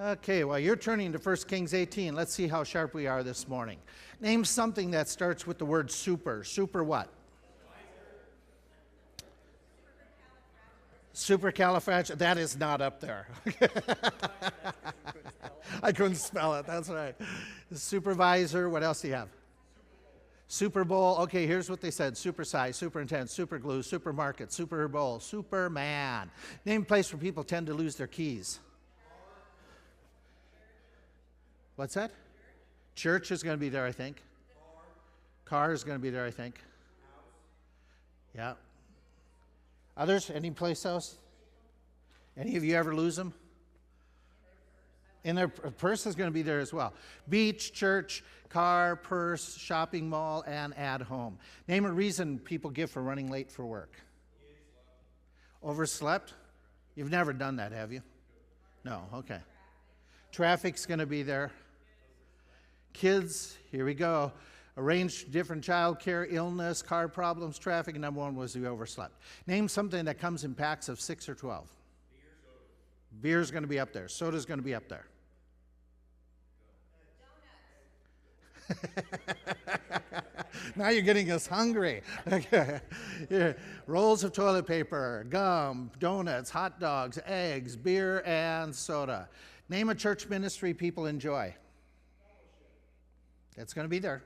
Okay, well, you're turning to 1 Kings 18. Let's see how sharp we are this morning. Name something that starts with the word super. Super what? Supercalifragilistic. That is not up there. I couldn't spell it. That's right. Supervisor. What else do you have? Super Bowl. Okay, here's what they said. Supersize, superintendent, super glue, supermarket, Super Bowl, Superman. Name a place where people tend to lose their keys. What's that? Church is going to be there, I think. Car is going to be there, I think. Yeah. Others? Any place else? Any of you ever lose them? And their purse is going to be there as well. Beach, church, car, purse, shopping mall, and at home. Name a reason people give for running late for work. Overslept? You've never done that, have you? No, okay. Traffic's going to be there. Kids, here we go. Arrange different child care, illness, car problems, traffic. Number one was you overslept. Name something that comes in packs of 6 or 12. Beer's going to be up there. Soda's going to be up there. Now you're getting us hungry. Okay. Yeah. Rolls of toilet paper, gum, donuts, hot dogs, eggs, beer, and soda. Name a church ministry people enjoy. That's going to be there.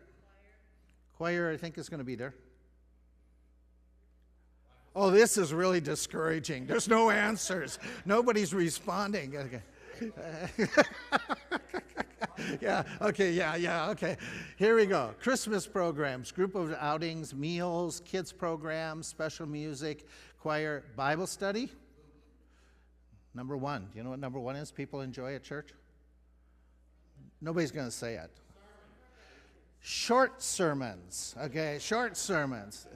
Choir, I think, is going to be there. Oh, this is really discouraging. There's no answers. Nobody's responding. Okay. Okay. Here we go. Christmas programs, group of outings, meals, kids programs, special music, choir, Bible study. Number one. Do you know what number one is people enjoy at church? Nobody's going to say it. Short sermons, okay, short sermons.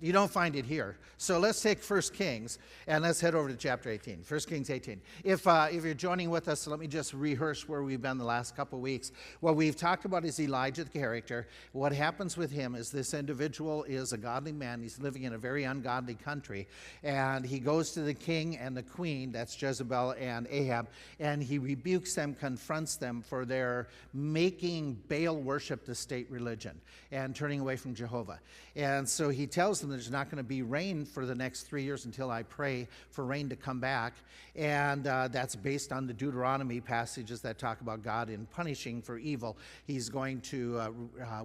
You don't find it here. So let's take 1 Kings and let's head over to chapter 18. 1 Kings 18. If you're joining with us, let me just rehearse where we've been the last couple of weeks. What we've talked about is Elijah, the character. What happens with him is this individual is a godly man. He's living in a very ungodly country. And he goes to the king and the queen, that's Jezebel and Ahab, and he rebukes them, confronts them for their making Baal worship the state religion and turning away from Jehovah. And so he tells them there's not going to be rain for the next 3 years until I pray for rain to come back. And that's based on the Deuteronomy passages that talk about God in punishing for evil. He's going to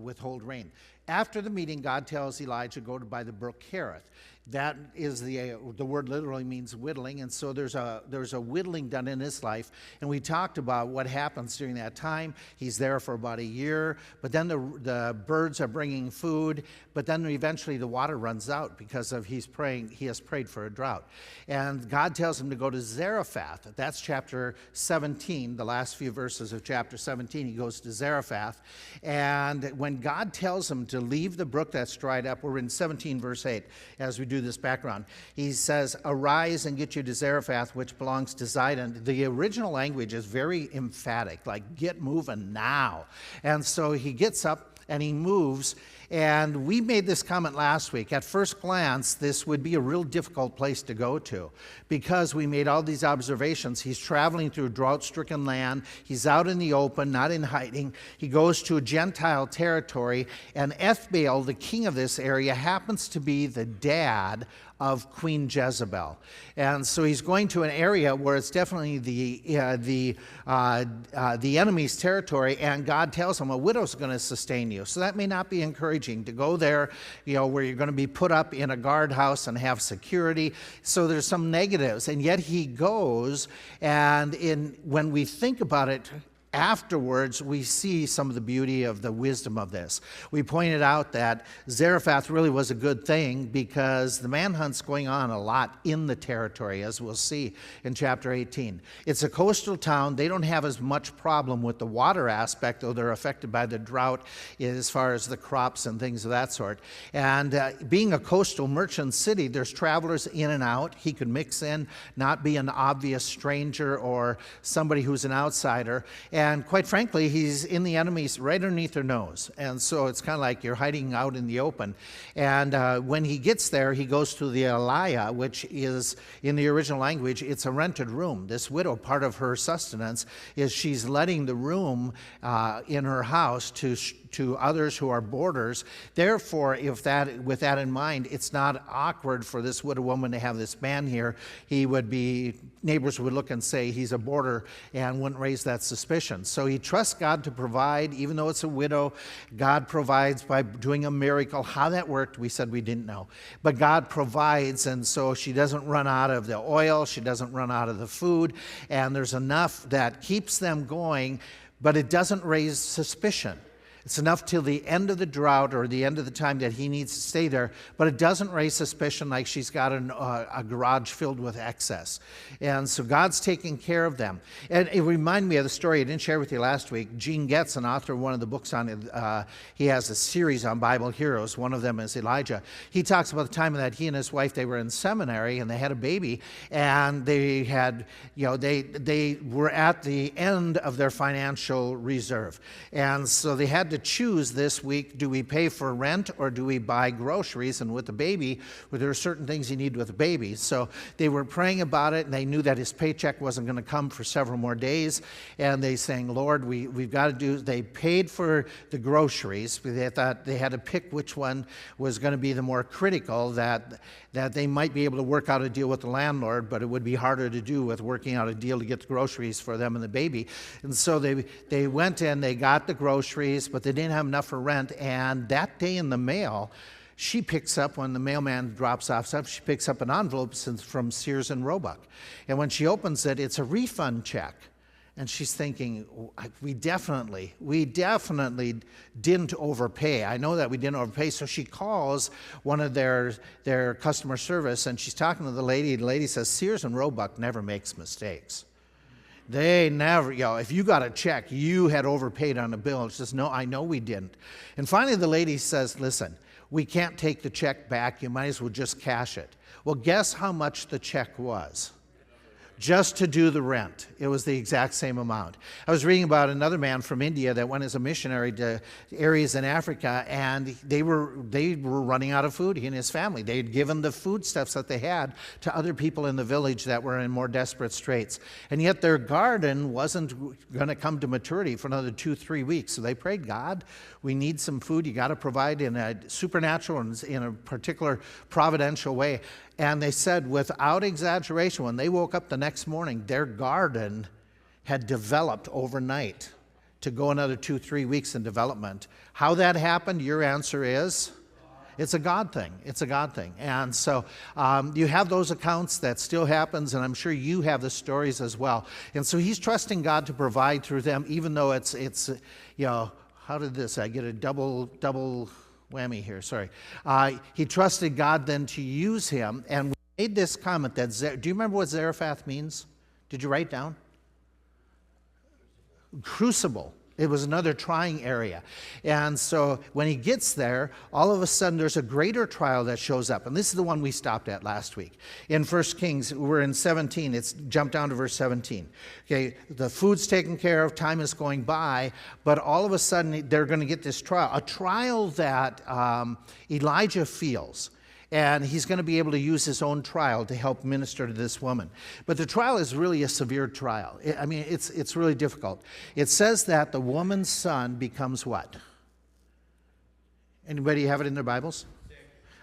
withhold rain. After the meeting, God tells Elijah, go to by the brook Kerith. That is the word literally means whittling, and so there's a whittling done in his life, and we talked about what happens during that time. He's there for about a year, but then the birds are bringing food, but then eventually the water runs out because of he has prayed for a drought. And God tells him to go to Zarephath. That's chapter 17, the last few verses of chapter 17. He goes to Zarephath, and when God tells him to leave the brook that's dried up, we're in 17 verse 8 as we do this background. He says, arise and get you to Zarephath, which belongs to Zidon. The original language is very emphatic, like get moving now. And so he gets up and he moves. And we made this comment last week. At first glance, this would be a real difficult place to go to because we made all these observations. He's traveling through drought-stricken land. He's out in the open, not in hiding. He goes to a Gentile territory, and Ethbaal, the king of this area, happens to be the dad of Queen Jezebel. And so he's going to an area where it's definitely the enemy's territory, and God tells him a widow's going to sustain you. So that may not be encouraging to go there, where you're going to be put up in a guardhouse and have security. So there's some negatives, and yet he goes, and when we think about it, afterwards, we see some of the beauty of the wisdom of this. We pointed out that Zarephath really was a good thing because the manhunt's going on a lot in the territory, as we'll see in chapter 18. It's a coastal town. They don't have as much problem with the water aspect, though they're affected by the drought as far as the crops and things of that sort. And being a coastal merchant city, there's travelers in and out. He could mix in, not be an obvious stranger or somebody who's an outsider. And quite frankly, he's in the enemy's right underneath their nose. And so it's kind of like you're hiding out in the open. And when he gets there, he goes to the alaya, which is, in the original language, it's a rented room. This widow, part of her sustenance is she's letting the room in her house to others who are boarders. Therefore, with that in mind, it's not awkward for this widow woman to have this man here. Neighbors would look and say he's a boarder and wouldn't raise that suspicion. So he trusts God to provide, even though it's a widow. God provides by doing a miracle. How that worked, we said we didn't know. But God provides, and so she doesn't run out of the oil, she doesn't run out of the food, and there's enough that keeps them going, but it doesn't raise suspicion. It's enough till the end of the drought or the end of the time that he needs to stay there, but it doesn't raise suspicion like she's got a garage filled with excess. And so God's taking care of them. And it reminded me of the story I didn't share with you last week. Gene Getz, an author of one of the books on it, he has a series on Bible heroes. One of them is Elijah. He talks about the time that he and his wife, they were in seminary and they had a baby, and they had, they were at the end of their financial reserve. And so they had to choose this week, do we pay for rent or do we buy groceries? And with the baby, there are certain things you need with a baby. So they were praying about it, and they knew that his paycheck wasn't going to come for several more days. And they saying, Lord, we've got to do, they paid for the groceries. They thought they had to pick which one was going to be the more critical, that they might be able to work out a deal with the landlord, but it would be harder to do with working out a deal to get the groceries for them and the baby. And so they went in, they got the groceries, but they didn't have enough for rent. And that day in the mail, she picks up, when the mailman drops off stuff, she picks up an envelope from Sears and Roebuck. And when she opens it, it's a refund check. And she's thinking, we definitely didn't overpay. I know that we didn't overpay. So she calls one of their customer service, and she's talking to the lady. The lady says, Sears and Roebuck never makes mistakes. They never, if you got a check, you had overpaid on a bill. She says, no, I know we didn't. And finally the lady says, listen, we can't take the check back. You might as well just cash it. Well, guess how much the check was? Just to do the rent. It was the exact same amount. I was reading about another man from India that went as a missionary to areas in Africa, and they were running out of food, he and his family. They had given the foodstuffs that they had to other people in the village that were in more desperate straits. And yet their garden wasn't going to come to maturity for another 2-3 weeks. So they prayed, God, we need some food. You got to provide in a supernatural and in a particular providential way. And they said, without exaggeration, when they woke up the next morning, their garden had developed overnight to go another 2-3 weeks in development. How that happened, your answer is, it's a God thing. It's a God thing. And so you have those accounts that still happens, and I'm sure you have the stories as well. And so he's trusting God to provide through them, even though it's how did this? I get a double whammy here, sorry. He trusted God then to use him, and we made this comment that, do you remember what Zarephath means? Did you write down? Crucible. It was another trying area. And so when he gets there, all of a sudden there's a greater trial that shows up. And this is the one we stopped at last week. In 1 Kings, we're in 17. It's jumped down to verse 17. Okay, the food's taken care of, time is going by, but all of a sudden they're going to get this trial. A trial that Elijah feels. And he's going to be able to use his own trial to help minister to this woman. But the trial is really a severe trial. It's really difficult. It says that the woman's son becomes what? Anybody have it in their Bibles?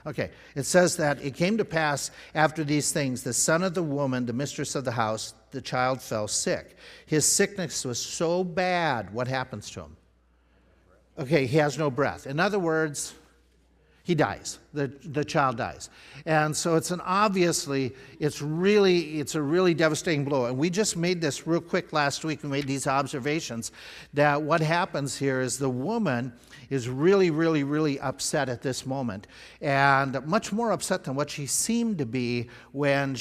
Okay. It says that it came to pass after these things, the son of the woman, the mistress of the house, the child fell sick. His sickness was so bad, what happens to him? Okay, he has no breath. In other words, he dies. The child dies. And so it's a really devastating blow. And we just made this real quick last week. We made these observations that what happens here is the woman is really upset at this moment, and much more upset than what she seemed to be when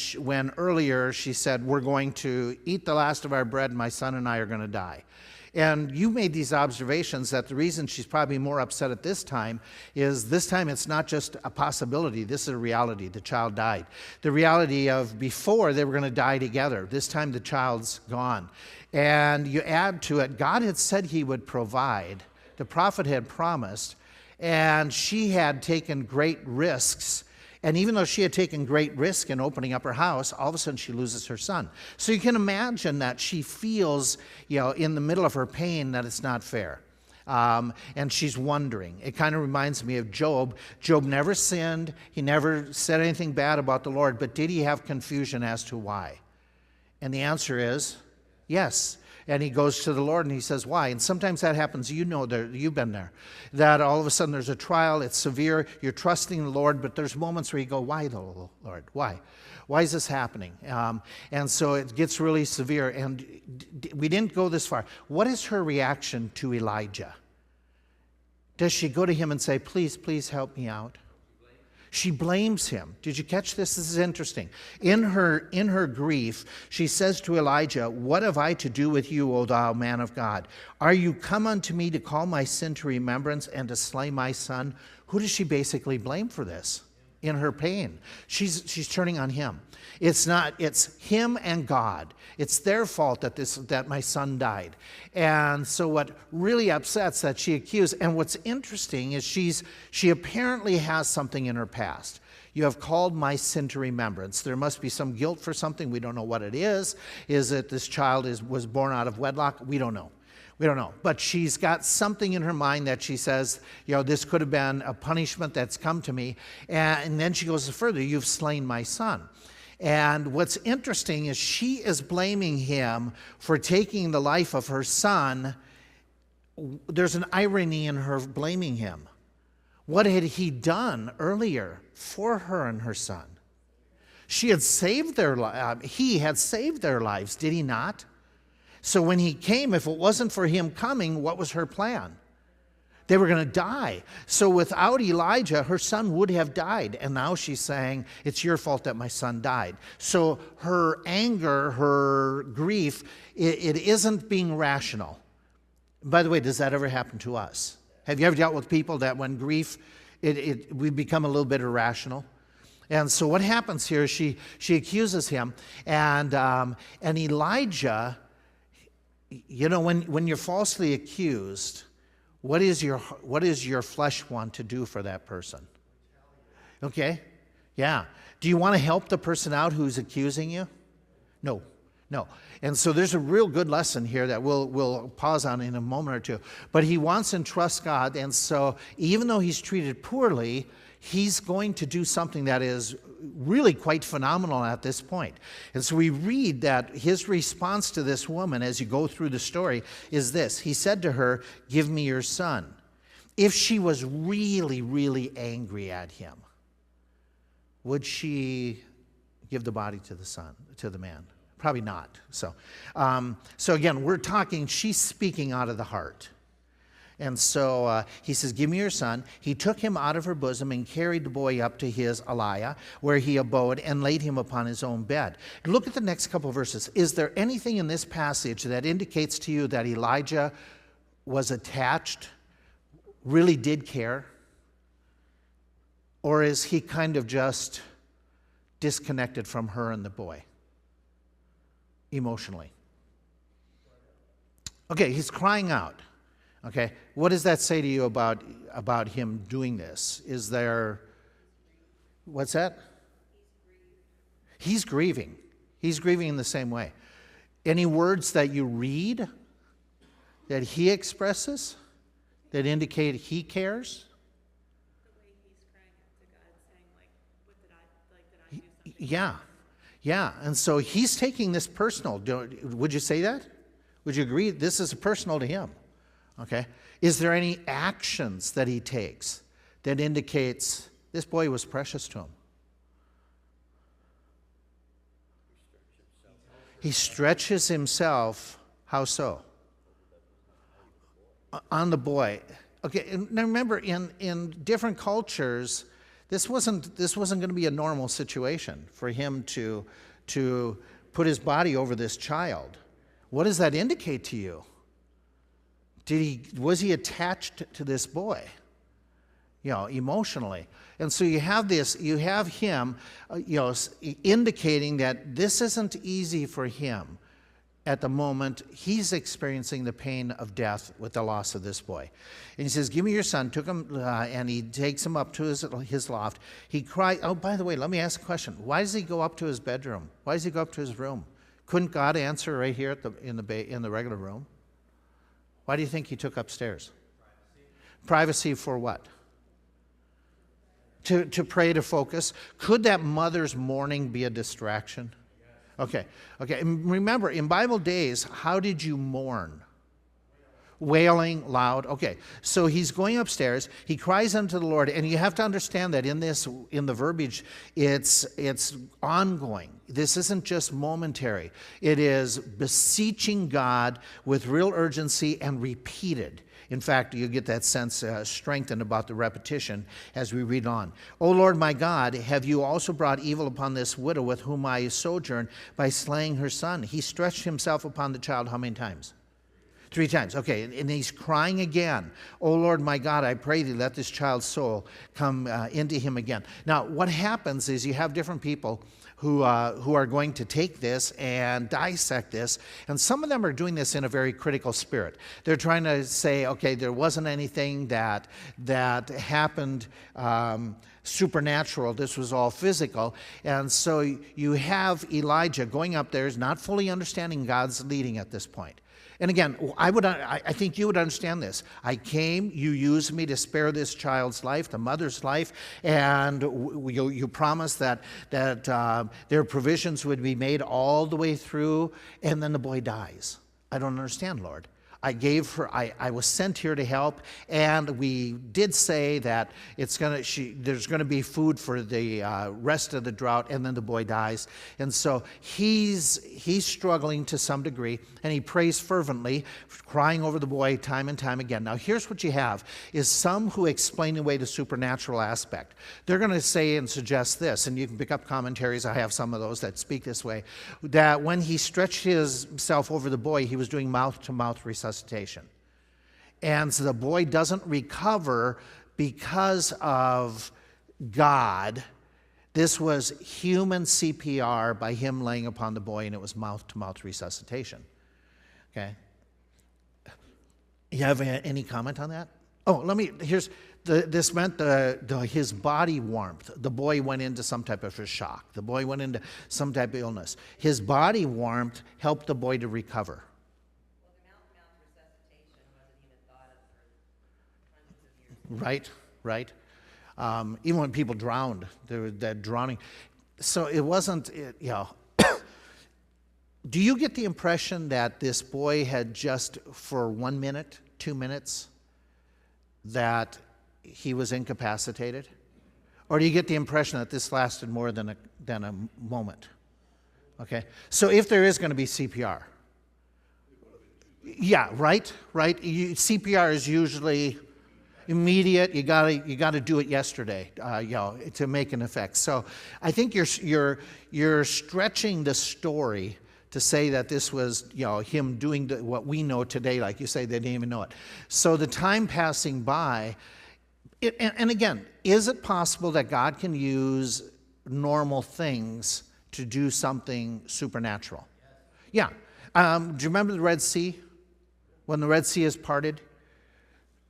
earlier she said, we're going to eat the last of our bread, my son and I are going to die. And you made these observations that the reason she's probably more upset at this time is this time it's not just a possibility. This is a reality. The child died. The reality of before they were going to die together. This time the child's gone. And you add to it, God had said he would provide. The prophet had promised. And she had taken great risks. And even though she had taken great risk in opening up her house, all of a sudden she loses her son. So you can imagine that she feels, in the middle of her pain that it's not fair. And she's wondering. It kind of reminds me of Job. Job never sinned. He never said anything bad about the Lord. But did he have confusion as to why? And the answer is yes. And he goes to the Lord and he says, why? And sometimes that happens. You've been there. That all of a sudden there's a trial. It's severe. You're trusting the Lord. But there's moments where you go, why, though, Lord? Why? Why is this happening? And so it gets really severe. And we didn't go this far. What is her reaction to Elijah? Does she go to him and say, please, please help me out? She blames him. Did you catch this? This is interesting. In her grief, she says to Elijah, what have I to do with you, O thou man of God? Are you come unto me to call my sin to remembrance and to slay my son? Who does she basically blame for this? In her pain. She's turning on him. It's him and God. It's their fault that my son died. And so what really upsets that she accused, and what's interesting is she apparently has something in her past. You have called my sin to remembrance. There must be some guilt for something. We don't know what it is. Is it this child was born out of wedlock? We don't know. We don't know. But she's got something in her mind that she says, this could have been a punishment that's come to me. And then she goes further, you've slain my son. And what's interesting is she is blaming him for taking the life of her son. There's an irony in her blaming him. What had he done earlier for her and her son? He had saved their lives, did he not? So when he came, if it wasn't for him coming, what was her plan? They were going to die. So without Elijah, her son would have died. And now she's saying, it's your fault that my son died. So her anger, her grief, it isn't being rational. By the way, does that ever happen to us? Have you ever dealt with people that when grief, we become a little bit irrational? And so what happens here is she accuses him. And Elijah, when you're falsely accused, what is your flesh want to do for that person? Okay? Yeah. Do you want to help the person out who's accusing you? No. And so there's a real good lesson here that we'll pause on in a moment or two. But he wants and trusts God, and so even though he's treated poorly, he's going to do something that is really quite phenomenal at this point. And so we read that his response to this woman as you go through the story is this. He said to her, give me your son. If she was really, really angry at him, would she give the body to the man? Probably not. So again, we're talking, she's speaking out of the heart. And so he says, give me your son. He took him out of her bosom and carried the boy up to his Eliah, where he abode, and laid him upon his own bed. Look at the next couple of verses. Is there anything in this passage that indicates to you that Elijah was attached, really did care? Or is he kind of just disconnected from her and the boy emotionally? Okay, he's crying out. Okay, what does that say to you about him doing this? Is there, what's that? He's grieving. He's grieving in the same way. Any words that you read that he expresses that indicate he cares? The way he's crying out to God, saying, did I do something? Yeah. And so he's taking this personal. Would you say that? Would you agree? This is personal to him. Okay. Is there any actions that he takes that indicates this boy was precious to him? He stretches himself. How so? On the boy. Okay. And now remember, in different cultures, this wasn't going to be a normal situation for him to put his body over this child. What does that indicate to you? Was he attached to this boy? Emotionally. And so you have him, indicating that this isn't easy for him at the moment. He's experiencing the pain of death with the loss of this boy. And he says, give me your son, took him, and he takes him up to his loft. He cried. Oh, by the way, let me ask a question. Why does he go up to his bedroom? Why does he go up to his room? Couldn't God answer right here in the regular room? Why do you think he took upstairs? Privacy for what? To pray, to focus. Could that mother's mourning be a distraction? Okay. And remember, in Bible days, how did you mourn? Wailing loud. Okay. So he's going upstairs. He cries unto the Lord, and you have to understand that in the verbiage, it's ongoing. This isn't just momentary. It is beseeching God with real urgency and repeated. In fact, you get that sense strengthened about the repetition as we read on. O Lord my God, have you also brought evil upon this widow with whom I sojourn by slaying her son? He stretched himself upon the child how many times? 3 times. Okay, and he's crying again. O Lord my God, I pray thee, let this child's soul come into him again. Now, what happens is you have different people who are going to take this and dissect this, and some of them are doing this in a very critical spirit. They're trying to say, okay, there wasn't anything that happened supernatural. This was all physical. And so you have Elijah going up there, is not fully understanding God's leading at this point. And again, I think you would understand this. I came, you used me to spare this child's life, the mother's life, and you promised that their provisions would be made all the way through, and then the boy dies. I don't understand, Lord. I was sent here to help, and we did say that there's going to be food for the rest of the drought, and then the boy dies. And so he's struggling to some degree, and he prays fervently, crying over the boy time and time again. Now here's what you have, is some who explain away the supernatural aspect. They're going to say and suggest this, and you can pick up commentaries, I have some of those that speak this way, that when he stretched himself over the boy, he was doing mouth-to-mouth resuscitation. And so the boy doesn't recover because of God. This was human CPR by him laying upon the boy, and it was mouth-to-mouth resuscitation. Okay? You have any comment on that? Oh, this meant his body warmth. The boy went into some type of a shock. The boy went into some type of illness. His body warmth helped the boy to recover. Right. Even when people drowned, there was that drowning. So it wasn't, Do you get the impression that this boy had just for 1 minute, 2 minutes, that he was incapacitated? Or do you get the impression that this lasted more than a moment? Okay. So if there is going to be CPR, yeah, right. CPR is usually immediate. You gotta do it yesterday, to make an effect. So I think you're stretching the story to say that this was him doing what we know today. Like you say, they didn't even know it. So the time passing by, and again, is it possible that God can use normal things to do something supernatural? Yeah. Do you remember the Red Sea? When the Red Sea is parted?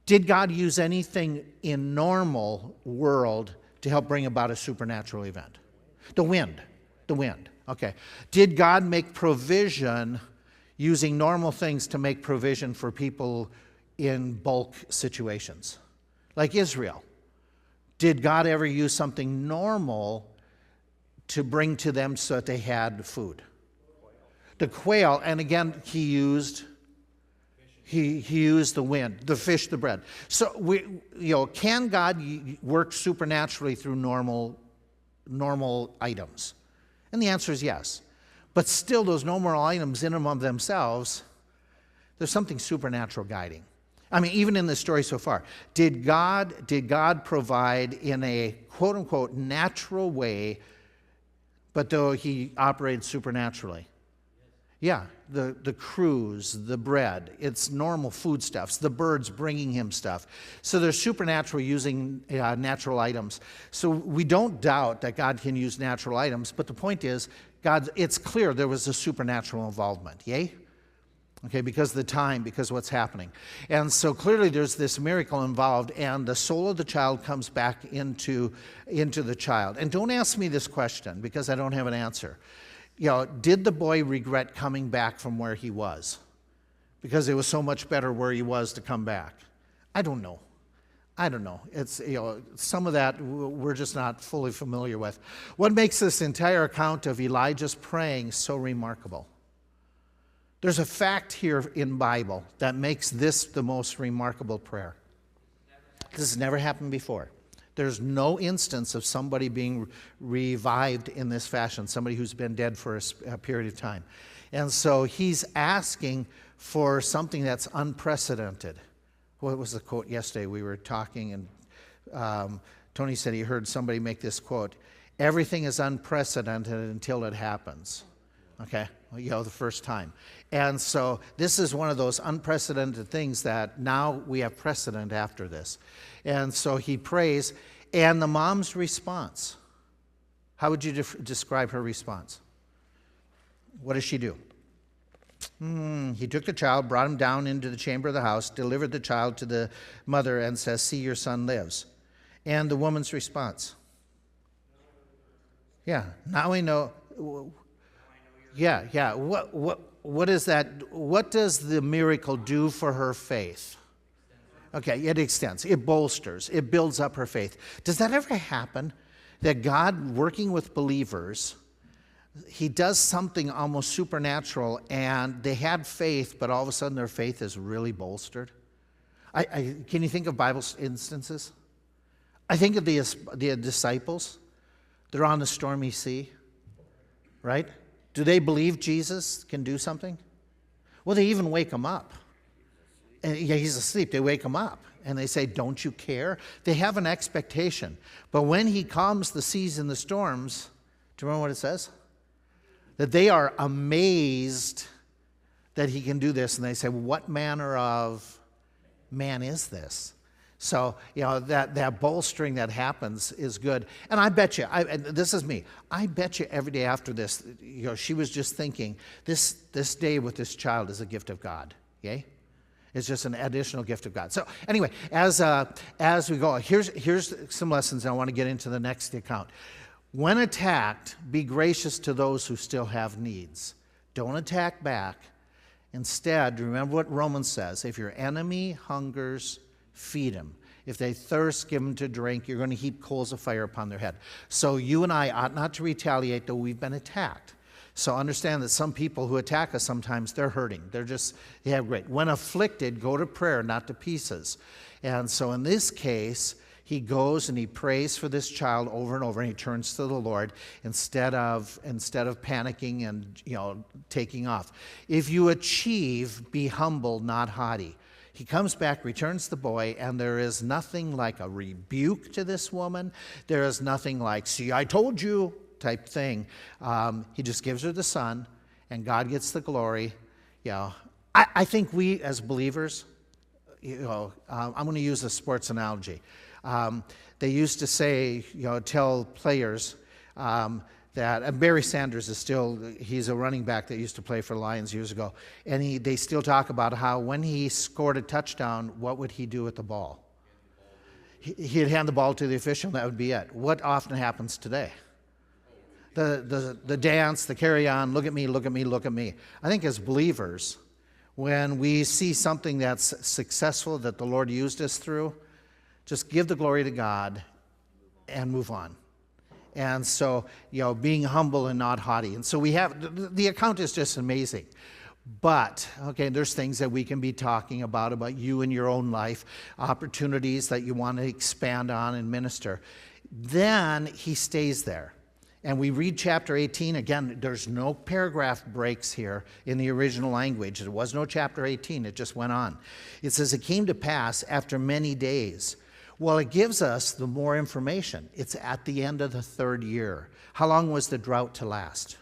Did God use anything in normal world to help bring about a supernatural event? The wind. Okay. Did God make provision using normal things to make provision for people in bulk situations? Like Israel. Did God ever use something normal to bring to them so that they had food? The quail, and again, he used the wind, the fish, the bread. So can God work supernaturally through normal items? And the answer is yes. But still, those normal items in and of themselves, there's something supernatural guiding. I mean, even in the story so far, did God provide in a quote unquote natural way, but though he operated supernaturally? Yeah, the cruise, the bread, it's normal foodstuffs, the birds bringing him stuff. So there's supernatural using natural items. So we don't doubt that God can use natural items, but the point is, it's clear there was a supernatural involvement, yay? Okay, because of the time, because of what's happening. And so clearly there's this miracle involved, and the soul of the child comes back into the child. And don't ask me this question, because I don't have an answer. Did the boy regret coming back from where he was? Because it was so much better where he was to come back. I don't know. It's, some of that we're just not fully familiar with. What makes this entire account of Elijah's praying so remarkable? There's a fact here in Bible that makes this the most remarkable prayer. This has never happened before. There's no instance of somebody being revived in this fashion, somebody who's been dead for a period of time. And so he's asking for something that's unprecedented. What was the quote yesterday? We were talking, and Tony said he heard somebody make this quote: "Everything is unprecedented until it happens." Okay? The first time. And so this is one of those unprecedented things that now we have precedent after this. And so he prays, and the mom's response. How would you describe her response? What does she do? He took the child, brought him down into the chamber of the house, delivered the child to the mother, and says, "See, your son lives." And the woman's response. Yeah, now we know. Yeah. What is that? What does the miracle do for her faith? Okay, it extends, it bolsters, it builds up her faith. Does that ever happen? That God, working with believers, he does something almost supernatural, and they had faith, but all of a sudden their faith is really bolstered? Can you think of Bible instances? I think of the disciples. They're on the stormy sea, right? Do they believe Jesus can do something? Well, they even wake him up. And he's asleep. They wake him up, and they say, "Don't you care?" They have an expectation. But when he calms the seas and the storms, do you remember what it says? That they are amazed that he can do this, and they say, "What manner of man is this?" So, that bolstering that happens is good. And I bet you, and this is me, I bet you every day after this, she was just thinking, this day with this child is a gift of God. Yay? It's just an additional gift of God. So anyway, as we go, here's some lessons, and I want to get into the next account. When attacked, be gracious to those who still have needs. Don't attack back. Instead, remember what Romans says: if your enemy hungers, feed him. If they thirst, give them to drink. You're going to heap coals of fire upon their head. So you and I ought not to retaliate, though we've been attacked. So understand that some people who attack us, sometimes they're hurting. They have great. When afflicted, go to prayer, not to pieces. And so in this case, he goes and he prays for this child over and over, and he turns to the Lord instead of panicking and taking off. If you achieve, be humble, not haughty. He comes back, returns the boy, and there is nothing like a rebuke to this woman. There is nothing like, "See, I told you," type thing. He just gives her the son, and God gets the glory. I think we as believers, I'm going to use a sports analogy. They used to say, tell players that, and Barry Sanders he's a running back that used to play for the Lions years ago, and they still talk about how when he scored a touchdown, what would he do with the ball? He'd hand the ball to the official, and that would be it. What often happens today? The dance, the carry on, look at me, look at me, look at me. I think as believers, when we see something that's successful that the Lord used us through, just give the glory to God and move on. And so, being humble and not haughty. And so we have, the account is just amazing. But, okay, there's things that we can be talking about you in your own life, opportunities that you want to expand on and minister. Then he stays there. And we read chapter 18. Again, there's no paragraph breaks here in the original language. There was no chapter 18. It just went on. It says, it came to pass after many days. Well, it gives us the more information. It's at the end of the 3rd year. How long was the drought to last?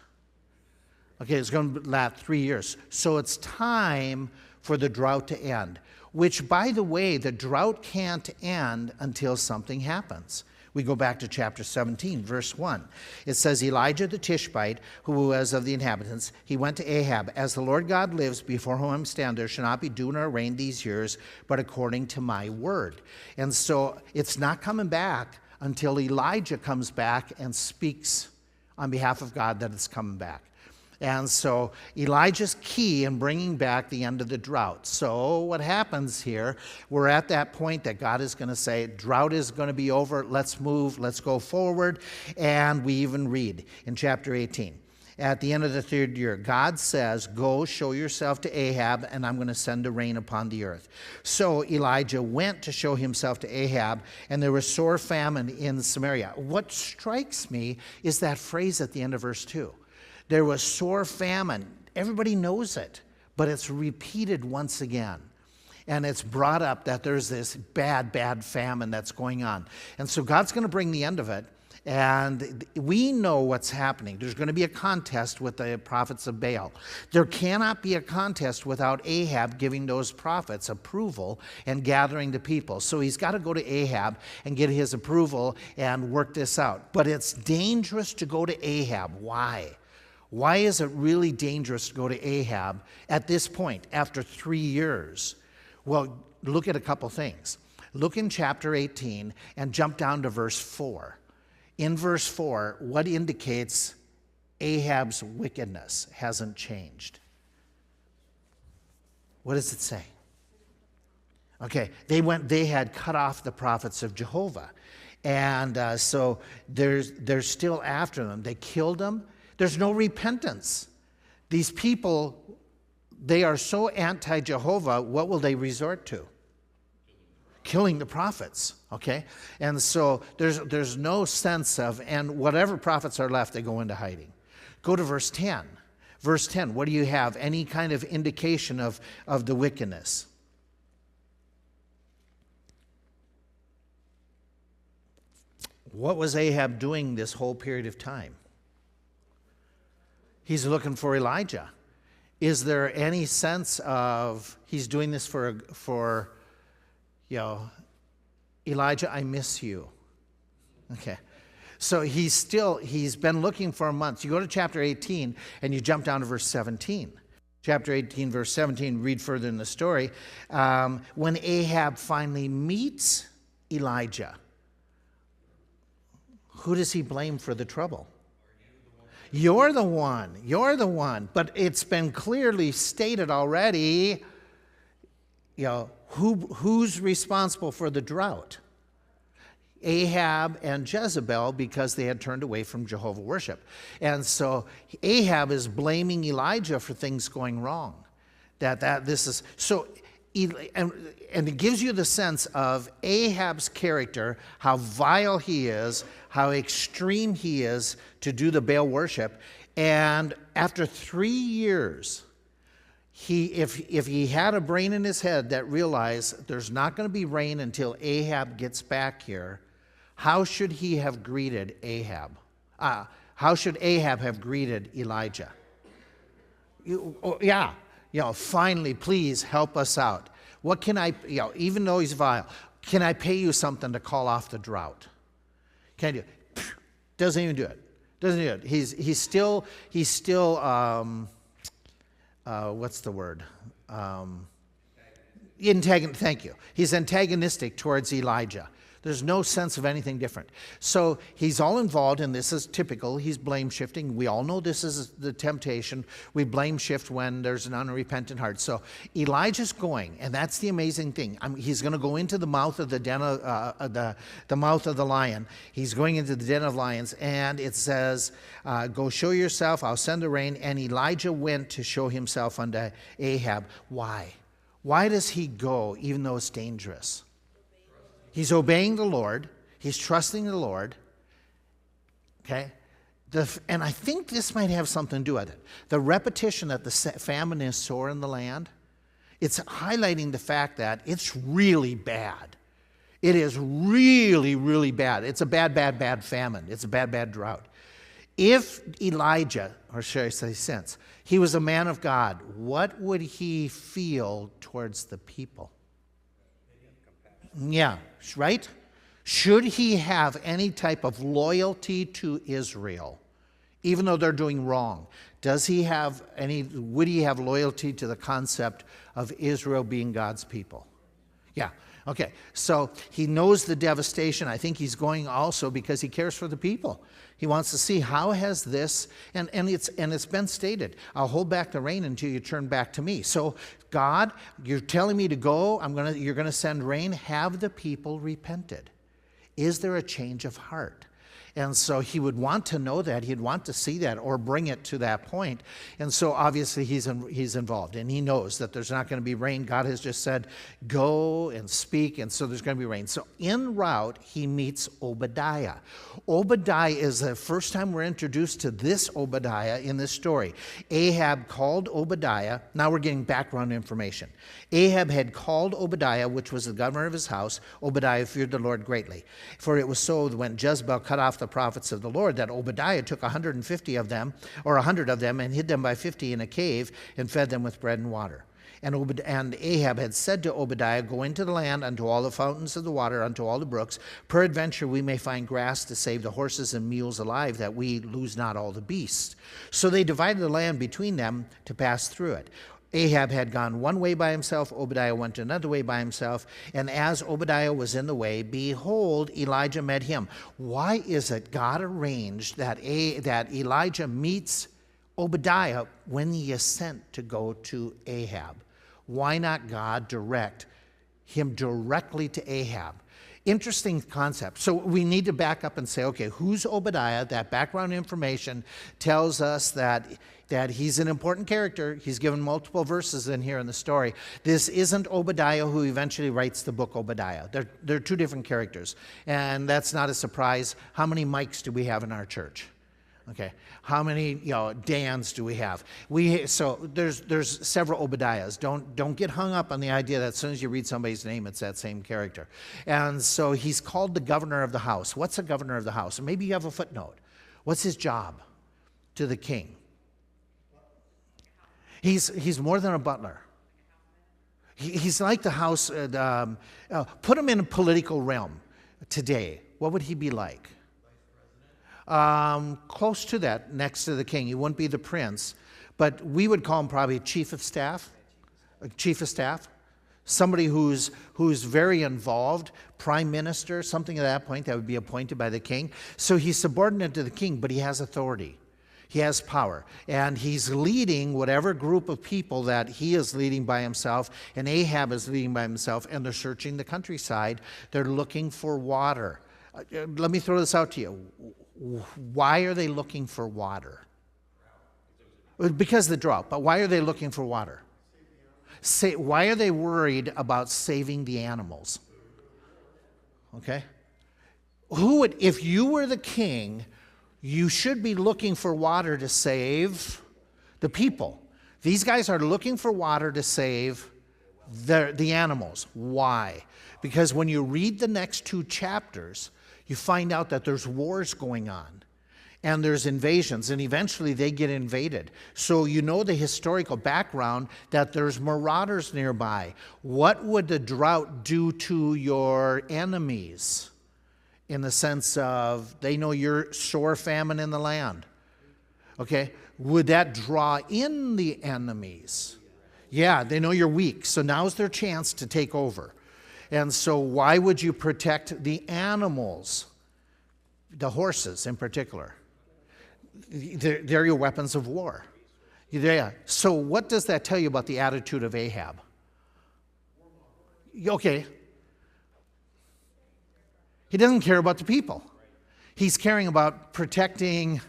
Okay, it's going to last 3 years. So it's time for the drought to end, which, by the way, the drought can't end until something happens. We go back to chapter 17, verse 1. It says, Elijah the Tishbite, who was of the inhabitants, he went to Ahab. As the Lord God lives, before whom I stand, there shall not be dew nor rain these years, but according to my word. And so it's not coming back until Elijah comes back and speaks on behalf of God that it's coming back. And so Elijah's key in bringing back the end of the drought. So what happens here, we're at that point that God is going to say, drought is going to be over, let's move, let's go forward. And we even read in chapter 18, at the end of the 3rd year, God says, go show yourself to Ahab, and I'm going to send a rain upon the earth. So Elijah went to show himself to Ahab, and there was sore famine in Samaria. What strikes me is that phrase at the end of verse 2. There was sore famine. Everybody knows it, but it's repeated once again. And it's brought up that there's this bad, bad famine that's going on. And so God's going to bring the end of it. And we know what's happening. There's going to be a contest with the prophets of Baal. There cannot be a contest without Ahab giving those prophets approval and gathering the people. So he's got to go to Ahab and get his approval and work this out. But it's dangerous to go to Ahab. Why? Why is it really dangerous to go to Ahab at this point after 3 years? Well, look at a couple things. Look in chapter 18 and jump down to verse 4. In verse 4, what indicates Ahab's wickedness hasn't changed? What does it say? Okay, they had cut off the prophets of Jehovah. And so they're still after them. They killed them. There's no repentance. These people, they are so anti-Jehovah, what will they resort to? Killing the prophets, okay? And so there's no sense of, and whatever prophets are left, they go into hiding. Go to verse 10. Verse 10, what do you have? Any kind of indication of the wickedness? What was Ahab doing this whole period of time? He's looking for Elijah. Is there any sense of he's doing this for Elijah, I miss you? Okay. So he's been looking for months. You go to chapter 18 and you jump down to verse 17. Chapter 18, verse 17, read further in the story. When Ahab finally meets Elijah, who does he blame for the trouble? You're the one. But it's been clearly stated already, who's responsible for the drought? Ahab and Jezebel, because they had turned away from Jehovah worship. And so Ahab is blaming Elijah for things going wrong. This is so, and it gives you the sense of Ahab's character, how vile he is, how extreme he is to do the Baal worship. And after 3 years, if he had a brain in his head that realized there's not going to be rain until Ahab gets back here, how should he have greeted Ahab? How should Ahab have greeted Elijah? Finally, please help us out. What can I, even though he's vile, can I pay you something to call off the drought? Can't do it. Doesn't even do it. He's still what's the word? Thank you. He's antagonistic towards Elijah. There's no sense of anything different. So he's all involved, and this is typical. He's blame shifting. We all know this is the temptation. We blame shift when there's an unrepentant heart. So Elijah's going, and that's the amazing thing. He's going to go into the mouth of the den of the mouth of the lion. He's going into the den of lions, and it says, "Go show yourself. I'll send the rain." And Elijah went to show himself unto Ahab. Why? Why does he go, even though it's dangerous? He's obeying the Lord. He's trusting the Lord. Okay? And I think this might have something to do with it. The repetition that the famine is sore in the land, it's highlighting the fact that it's really bad. It is really, really bad. It's a bad, bad, bad famine. It's a bad, bad drought. If Elijah, or should I say since, he was a man of God, what would he feel towards the people? Yeah, right? Should he have any type of loyalty to Israel, even though they're doing wrong? Would he have loyalty to the concept of Israel being God's people? Yeah. Okay. So he knows the devastation. I think he's going also because he cares for the people. He wants to see how has this, and it's been stated, I'll hold back the rain until you turn back to me. So God, you're telling me to go, you're gonna send rain. Have the people repented? Is there a change of heart? And so he would want to know that. He'd want to see that or bring it to that point. And so obviously he's involved, and he knows that there's not going to be rain. God has just said, go and speak, and so there's going to be rain. So en route, he meets Obadiah. Obadiah is the first time we're introduced to this Obadiah in this story. Ahab called Obadiah. Now we're getting background information. Ahab had called Obadiah, which was the governor of his house. Obadiah feared the Lord greatly. For it was so that when Jezebel cut off the prophets of the Lord, that Obadiah took 150 of them, or 100 of them, and hid them by 50 in a cave, and fed them with bread and water. And Ahab had said to Obadiah, go into the land unto all the fountains of the water, unto all the brooks. Peradventure we may find grass to save the horses and mules alive, that we lose not all the beasts. So they divided the land between them to pass through it. Ahab had gone one way by himself, Obadiah went another way by himself, and as Obadiah was in the way, behold, Elijah met him. Why is it God arranged that Elijah meets Obadiah when he is sent to go to Ahab? Why not God direct him directly to Ahab? Interesting concept. So we need to back up and say, okay, who's Obadiah? That background information tells us that he's an important character. He's given multiple verses in here in the story. This isn't Obadiah who eventually writes the book Obadiah. They're two different characters. And that's not a surprise. How many Mikes do we have in our church? Okay, how many Dans do we have? So there's several Obadiahs. Don't get hung up on the idea that as soon as you read somebody's name, it's that same character. And so he's called the governor of the house. What's a governor of the house? And maybe you have a footnote. What's his job to the king? He's more than a butler. He's like the house. Put him in a political realm today. What would he be like? Close to that, next to the king. He wouldn't be the prince, but we would call him probably chief of staff. Somebody who's very involved, prime minister, something at that point that would be appointed by the king. So he's subordinate to the king, but he has authority. He has power, and he's leading whatever group of people that he is leading by himself, and Ahab is leading by himself, and they're searching the countryside. They're looking for water. Let me throw this out to you. Why are they looking for water? Because of the drought. But why are they looking for water? Why are they worried about saving the animals? Okay? If you were the king, you should be looking for water to save the people. These guys are looking for water to save the animals. Why? Because when you read the next two chapters, you find out that there's wars going on, and there's invasions, and eventually they get invaded. So you know the historical background that there's marauders nearby. What would the drought do to your enemies? In the sense of they know you're sore famine in the land. Okay? Would that draw in the enemies? Yeah, they know you're weak, so now's their chance to take over. And so why would you protect the animals? The horses in particular. They're your weapons of war. Yeah. So what does that tell you about the attitude of Ahab? Okay. He doesn't care about the people. He's caring about protecting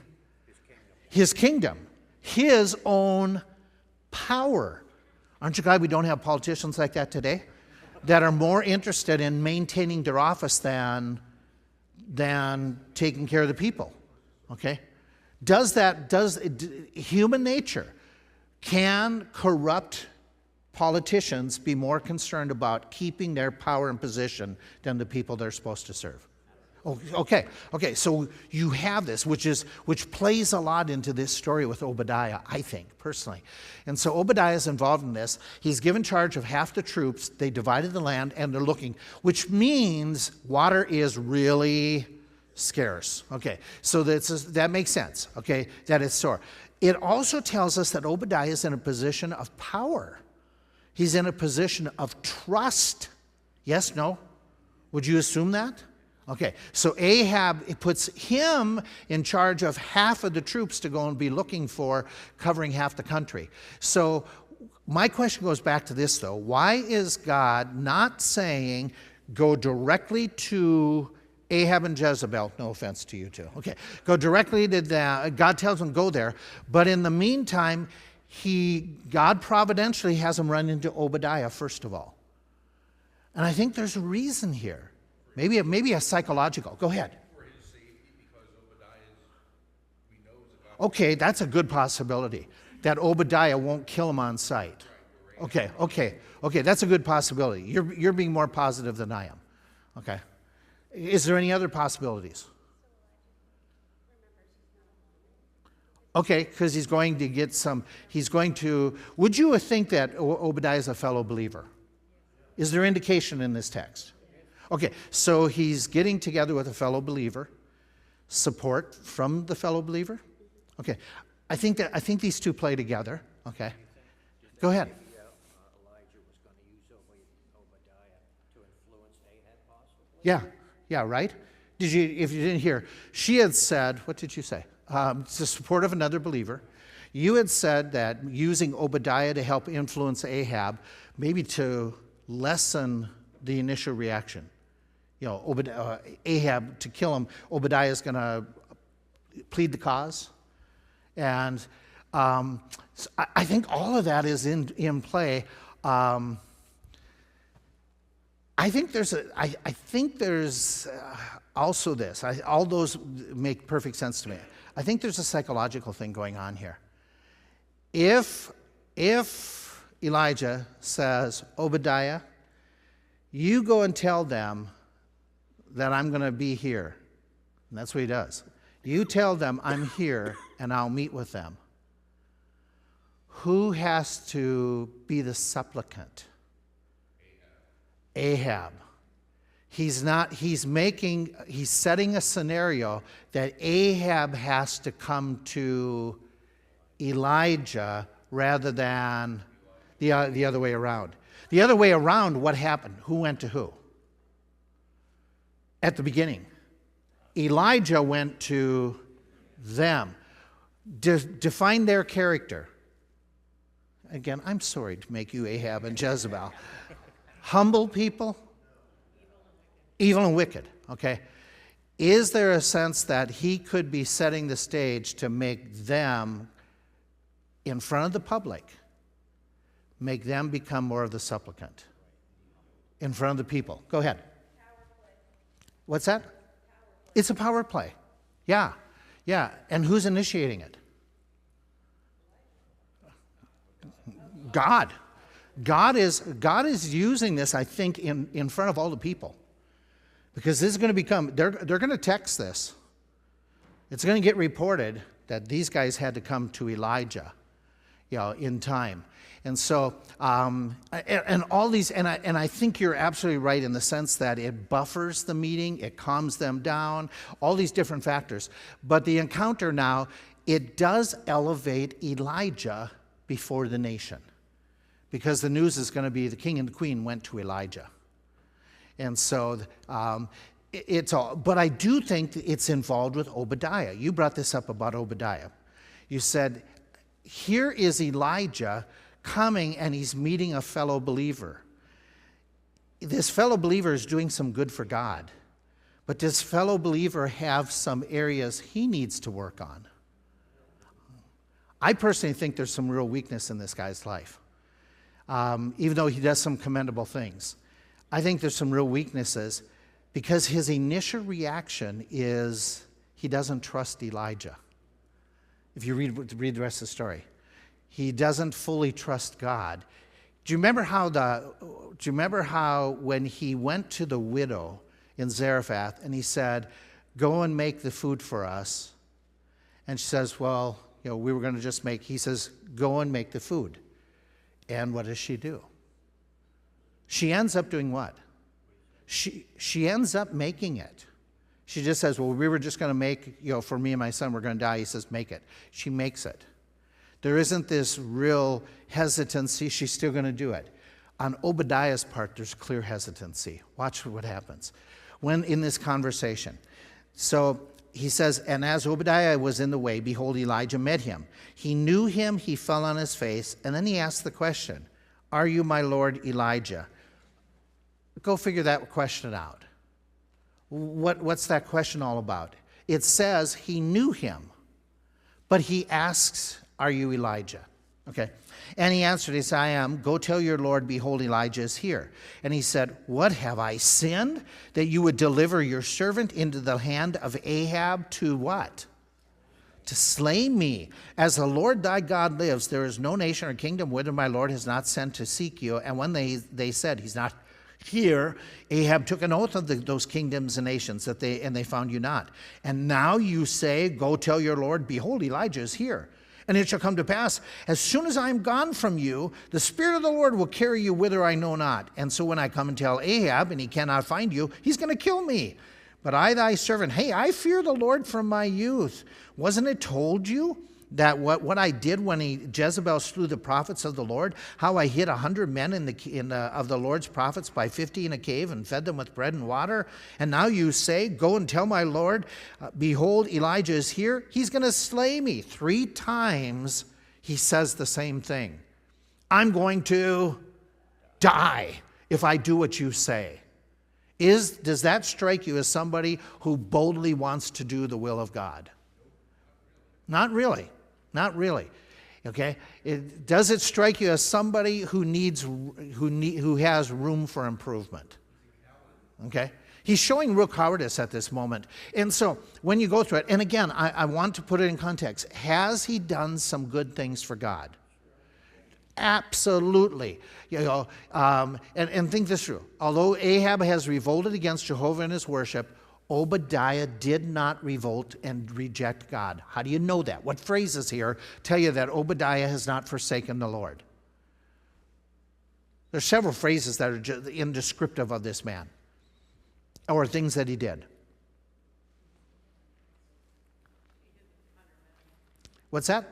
his kingdom, his own power. Aren't you glad we don't have politicians like that today? That are more interested in maintaining their office than taking care of the people. Okay? Does human nature, can corrupt politicians be more concerned about keeping their power and position than the people they're supposed to serve? Okay. So you have this, which plays a lot into this story with Obadiah, I think, personally. And so Obadiah is involved in this. He's given charge of half the troops. They divided the land, and they're looking, which means water is really scarce. Okay, so that makes sense, okay, that it's sore. It also tells us that Obadiah is in a position of power. He's in a position of trust. Yes, no? Would you assume that? Okay, so Ahab, it puts him in charge of half of the troops to go and be looking for, covering half the country. So my question goes back to this, though. Why is God not saying, go directly to Ahab and Jezebel? No offense to you two. Okay, go directly to them. God tells him, go there. But in the meantime, God providentially has him run into Obadiah, first of all. And I think there's a reason here. Maybe a psychological. Go ahead. For his safety, because Obadiah we know is about. Okay, that's a good possibility. That Obadiah won't kill him on sight. Okay, that's a good possibility. You're being more positive than I am. Okay. Is there any other possibilities? Okay, because he's going to, would you think that Obadiah is a fellow believer? Is there indication in this text? Okay, so he's getting together with a fellow believer, support from the fellow believer. Okay, I think these two play together. Okay, go ahead. Elijah was going to use Obadiah to influence Ahab, possibly? Yeah, right. If you didn't hear, she had said, what did you say? It's the support of another believer. You had said that using Obadiah to help influence Ahab, maybe to lessen the initial reaction. Ahab, to kill him, Obadiah is going to plead the cause. And so I think all of that is in play. I think there's also this. All those make perfect sense to me. I think there's a psychological thing going on here. If Elijah says, Obadiah, you go and tell them that I'm going to be here. And that's what he does. You tell them I'm here and I'll meet with them. Who has to be the supplicant? Ahab. He's setting a scenario that Ahab has to come to Elijah rather than the other way around. The other way around, what happened? Who went to who? At the beginning, Elijah went to them. Define their character. Again, I'm sorry to make you Ahab and Jezebel. Humble people? Evil and wicked, okay? Is there a sense that he could be setting the stage to make them, in front of the public, make them become more of the supplicant? In front of the people. Go ahead. What's that? It's a power play. Yeah. And who's initiating it? God. God is using this, I think, in front of all the people. Because this is going to become, they're going to text this. It's going to get reported that these guys had to come to Elijah, in time. And so, and all these, and I think you're absolutely right in the sense that it buffers the meeting, it calms them down, all these different factors. But the encounter now, it does elevate Elijah before the nation. Because the news is going to be the king and the queen went to Elijah. And so, it's all, but I do think it's involved with Obadiah. You brought this up about Obadiah. You said, here is Elijah coming and he's meeting a fellow believer. This fellow believer is doing some good for God, but does fellow believer have some areas he needs to work on? I personally think there's some real weakness in this guy's life, even though he does some commendable things. I think there's some real weaknesses because his initial reaction is he doesn't trust Elijah. If you read the rest of the story, he doesn't fully trust God. Do you remember how when he went to the widow in Zarephath, and he said, go and make the food for us. And she says, well, we were going to just make, he says, go and make the food. And what does she do? She ends up doing what? She ends up making it. She just says, well, we were just going to make, for me and my son, we're going to die. He says, make it. She makes it. There isn't this real hesitancy. She's still going to do it. On Obadiah's part, there's clear hesitancy. Watch what happens. When in this conversation. So he says, and as Obadiah was in the way, behold, Elijah met him. He knew him, he fell on his face, and then he asked the question, are you my Lord Elijah? Go figure that question out. What's that question all about? It says he knew him, but he asks, are you Elijah? Okay. And he answered, he said, I am. Go tell your Lord, behold, Elijah is here. And he said, what have I sinned? That you would deliver your servant into the hand of Ahab to what? To slay me. As the Lord thy God lives, there is no nation or kingdom whither my Lord has not sent to seek you. And when they said, he's not here, Ahab took an oath of those kingdoms and nations and they found you not. And now you say, go tell your Lord, behold, Elijah is here. And it shall come to pass, as soon as I am gone from you, the Spirit of the Lord will carry you whither I know not. And so when I come and tell Ahab, and he cannot find you, he's going to kill me. But I, thy servant, hey, I fear the Lord from my youth. Wasn't it told you that what I did when Jezebel slew the prophets of the Lord, how I hid 100 men of the Lord's prophets by 50 in a cave and fed them with bread and water? And now you say, go and tell my Lord, behold, Elijah is here. He's going to slay me. 3 times he says the same thing. I'm going to die if I do what you say. Does that strike you as somebody who boldly wants to do the will of God? Not really. Not really. Okay? Does it strike you as somebody who has room for improvement? Okay? He's showing real cowardice at this moment. And so when you go through it, and again, I want to put it in context. Has he done some good things for God? Absolutely. And think this through. Although Ahab has revolted against Jehovah and his worship, Obadiah did not revolt and reject God. How do you know that? What phrases here tell you that Obadiah has not forsaken the Lord? There's several phrases that are just indescriptive of this man, or things that he did. What's that?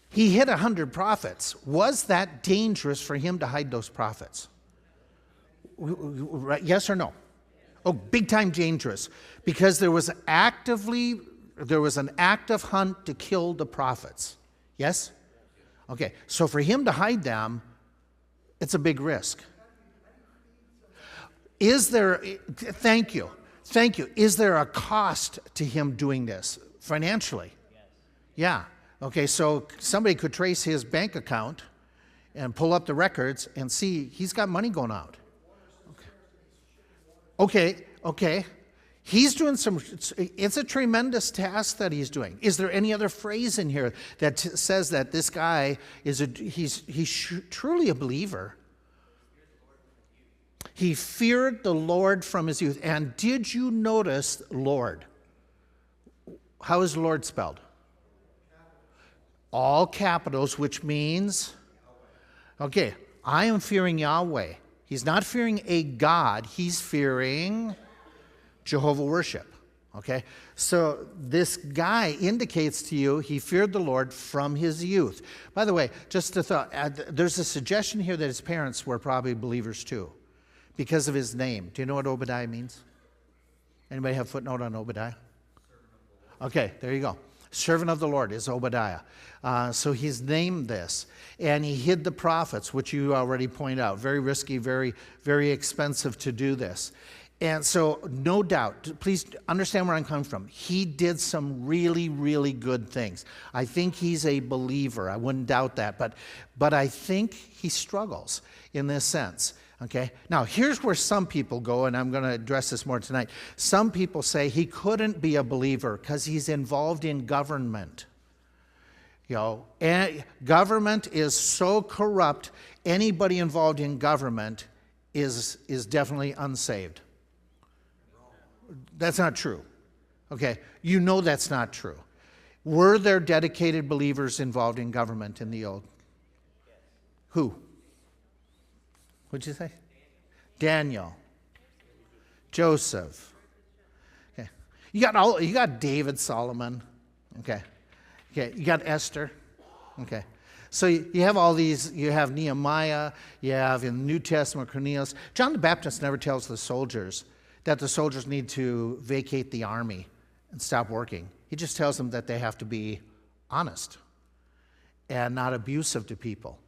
He hid 100 prophets. Was that dangerous for him to hide those prophets? Yes or no? Oh, big time dangerous. Because there was an active hunt to kill the prophets. Yes? Okay, so for him to hide them, it's a big risk. Thank you. Is there a cost to him doing this financially? Yes. Yeah. Okay, so somebody could trace his bank account and pull up the records and see he's got money going out. Okay. He's doing it's a tremendous task that he's doing. Is there any other phrase in here that says that this guy he's truly a believer? He feared the Lord from his youth. And did you notice Lord? How is Lord spelled? All capitals, which means, okay, I am fearing Yahweh. He's not fearing a God. He's fearing Jehovah worship. Okay? So this guy indicates to you he feared the Lord from his youth. By the way, just a thought, there's a suggestion here that his parents were probably believers too because of his name. Do you know what Obadiah means? Anybody have a footnote on Obadiah? Okay, there you go. Servant of the Lord is Obadiah. So he's named this. And he hid the prophets, which you already pointed out. Very risky, very, very expensive to do this. And so no doubt, please understand where I'm coming from. He did some really, really good things. I think he's a believer. I wouldn't doubt that. But I think he struggles in this sense. Okay? Now, here's where some people go, and I'm going to address this more tonight. Some people say he couldn't be a believer because he's involved in government. And government is so corrupt, anybody involved in government is definitely unsaved. That's not true. Okay, you know that's not true. Were there dedicated believers involved in government in the old? Who? What'd you say? Daniel. Joseph. Okay. You got David, Solomon. Okay. Okay. You got Esther. Okay. So you have all these, you have Nehemiah, you have in the New Testament Cornelius. John the Baptist never tells the soldiers that the soldiers need to vacate the army and stop working. He just tells them that they have to be honest and not abusive to people.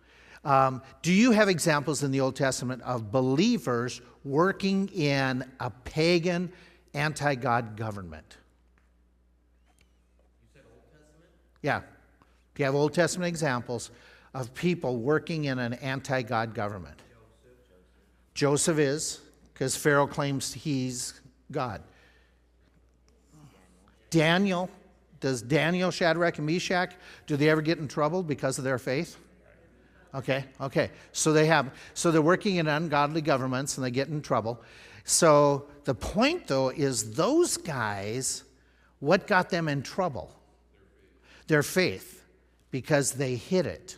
Do you have examples in the Old Testament of believers working in a pagan, anti-God government? You said Old Testament? Yeah. Do you have Old Testament examples of people working in an anti-God government? Joseph is, because Pharaoh claims he's God. Daniel, does Daniel, Shadrach, and Meshach, do they ever get in trouble because of their faith? Okay. So they're working in ungodly governments and they get in trouble. So the point, though, is those guys, what got them in trouble? Their faith. Because they hid it.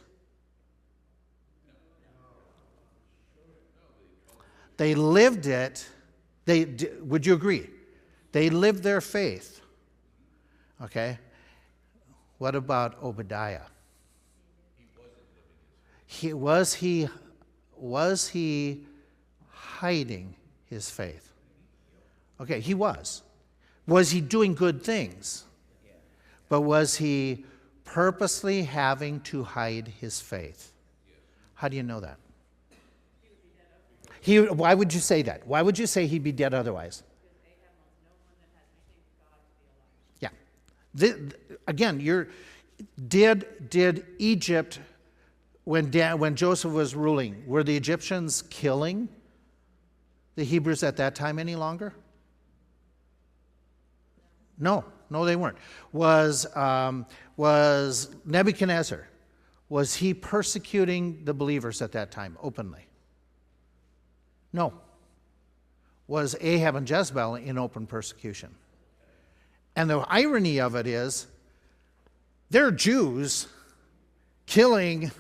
They lived it. Would you agree? They lived their faith. Okay. What about Obadiah? Was he hiding his faith? Okay, he was. Was he doing good things? But was he purposely having to hide his faith? How do you know that? Why would you say that? Why would you say he'd be dead otherwise? Yeah. Again, did Egypt, when Joseph was ruling, were the Egyptians killing the Hebrews at that time any longer? No, they weren't. Was Nebuchadnezzar, was he persecuting the believers at that time openly? No. Was Ahab and Jezebel in open persecution? And the irony of it is, they're Jews killing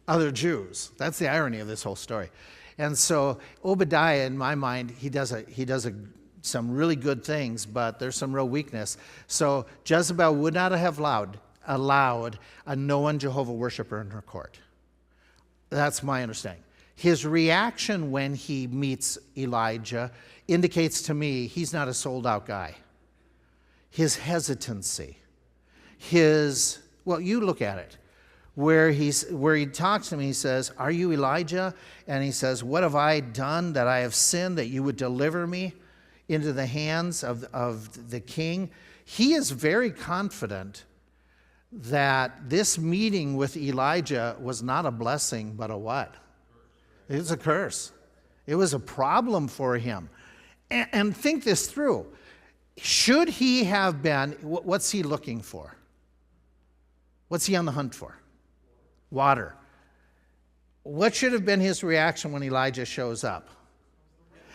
other Jews. That's the irony of this whole story. And so Obadiah, in my mind, he does some really good things, but there's some real weakness. So Jezebel would not have allowed a known Jehovah worshiper in her court. That's my understanding. His reaction when he meets Elijah indicates to me he's not a sold-out guy. His hesitancy, you look at it. Where he talks to me, he says, "Are you Elijah?" And he says, "What have I done that I have sinned that you would deliver me into the hands of the king?" He is very confident that this meeting with Elijah was not a blessing, but a what? It was a curse. It was a problem for him. And think this through. Should he have been, what's he looking for? What's he on the hunt for? Water. What should have been his reaction when Elijah shows up?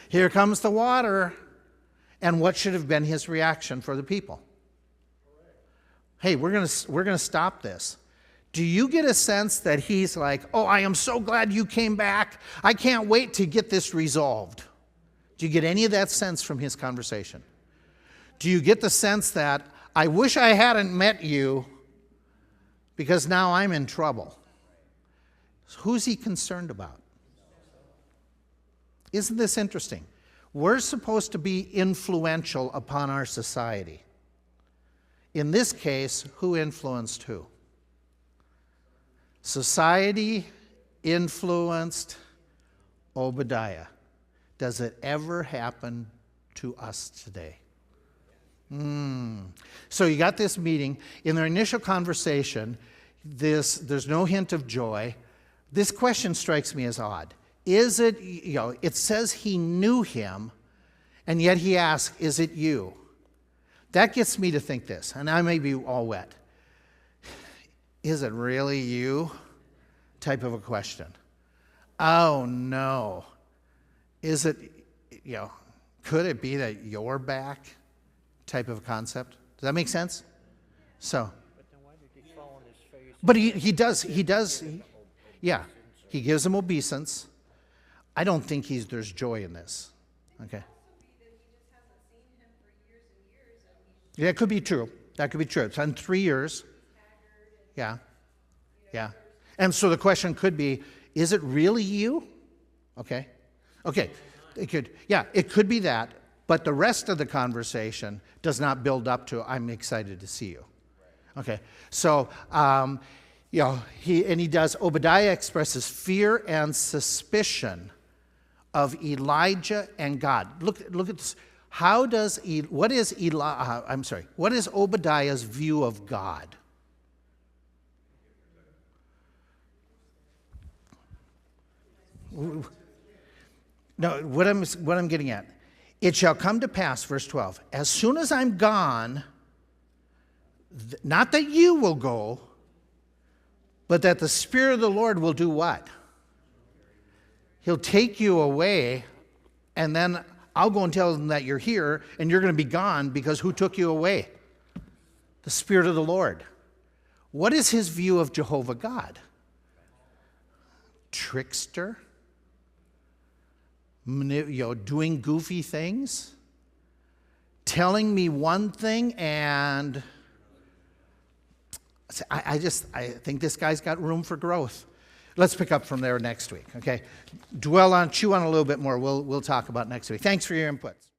Here comes the water. And what should have been his reaction for the people? Hey, we're going to stop this. Do you get a sense that he's like, "Oh, I am so glad you came back. I can't wait to get this resolved"? Do you get any of that sense from his conversation? Do you get the sense that, "I wish I hadn't met you because now I'm in trouble"? Who's he concerned about? Isn't this interesting? We're supposed to be influential upon our society. In this case, who influenced who? Society influenced Obadiah. Does it ever happen to us today? So you got this meeting. In their initial conversation, there's no hint of joy. This question strikes me as odd. Is it, it says he knew him, and yet he asks, "Is it you?" That gets me to think this, and I may be all wet. Is it really you? Type of a question. Oh no. Is it, could it be that you're back type of concept? Does that make sense? So, But then why did he fall on his face? but he does, yeah, he gives him obeisance. I don't think there's joy in this, okay? Yeah, that could be true. That could be true. It's been 3 years. Yeah, yeah. And so the question could be, is it really you? Okay, it could be that, but the rest of the conversation does not build up to, I'm excited to see you. Okay, so, he does, Obadiah expresses fear and suspicion of Elijah and God. Look at this. What is Obadiah's view of God? No, what I'm getting at. It shall come to pass, verse 12, as soon as I'm gone, not that you will go, but that the Spirit of the Lord will do what? He'll take you away, and then I'll go and tell them that you're here, and you're going to be gone because who took you away? The Spirit of the Lord. What is his view of Jehovah God? Trickster? Doing goofy things? Telling me one thing, and I think this guy's got room for growth. Let's pick up from there next week, okay? Chew on a little bit more. We'll talk about next week. Thanks for your inputs.